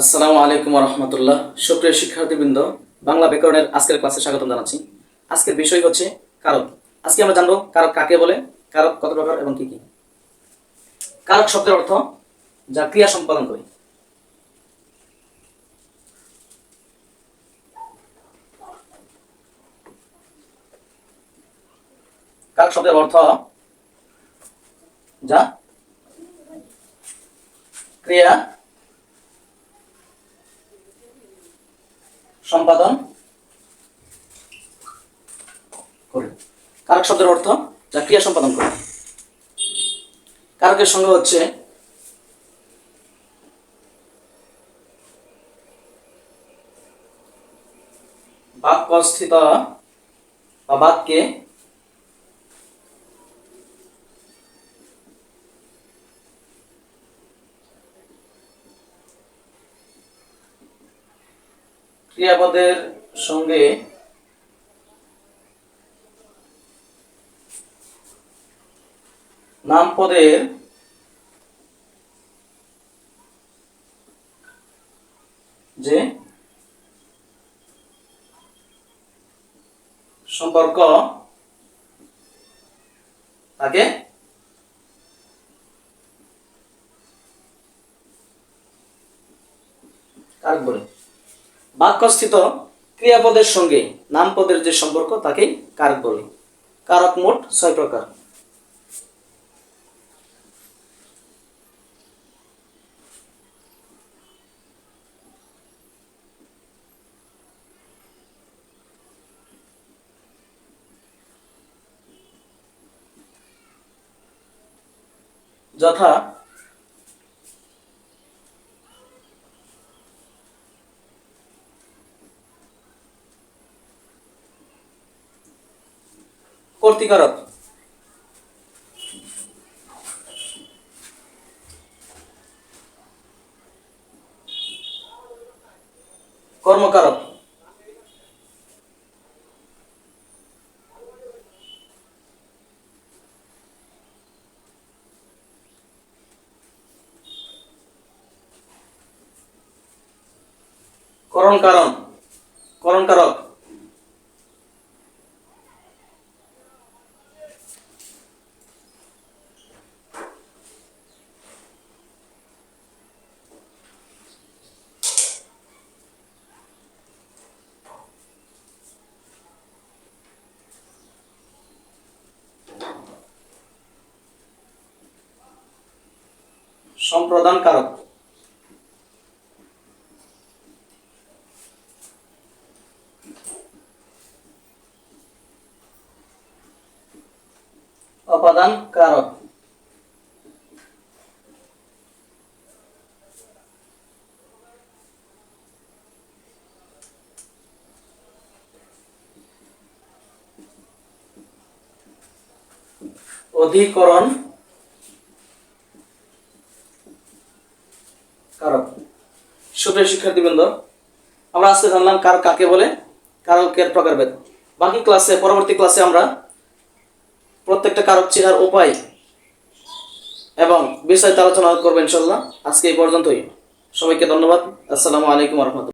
আসসালামু আলাইকুম রহমতুল্লাহ। সুপ্রিয় শিক্ষার্থীবৃন্দ, বাংলা ব্যাকরণের আজকের ক্লাসে স্বাগতম জানাচ্ছি। আজকের বিষয় হচ্ছে কারক। আজকে আমরা জানবো কারক কাকে বলে, কারক কত প্রকার এবং কি কি। কারক শব্দের অর্থ যা ক্রিয়া সম্পাদন করে। কারক শব্দের অর্থ যা ক্রিয়া সম্পাদন করে। কারক শব্দের অর্থ যা ক্রিয়া সম্পাদন করে। কারকের সংজ্ঞা হচ্ছে বাক্যস্থিত বা বাক্যে ক্রিয়াপদের সঙ্গে নামপদের যে সম্পর্ক তাকে কারক বলে। বাক্যস্থিত ক্রিয়াপদের সঙ্গে নামপদের যে সম্পর্ক তাকেই কারক বলে। কারক মোট 6 প্রকার। যথা কর্তৃকারক, কর্মকারক, করণকারণ, করণকারক, সম্প্রদান কারক, অপাদান কারক, অধিকরণ কারক। সুপ্রিয় শিক্ষার্থীবৃন্দ, আমরা আজকে জানলাম কারক কাকে বলে, কারকের প্রকারভেদ। বাকি ক্লাসে, পরবর্তী ক্লাসে আমরা প্রত্যেকটা কারক চেনার উপায় এবং বিস্তারিত আলোচনা করবো ইনশাল্লাহ। আজকে এই পর্যন্তই। সবাইকে ধন্যবাদ। আসসালামু আলাইকুম রহমতুল্লাহ।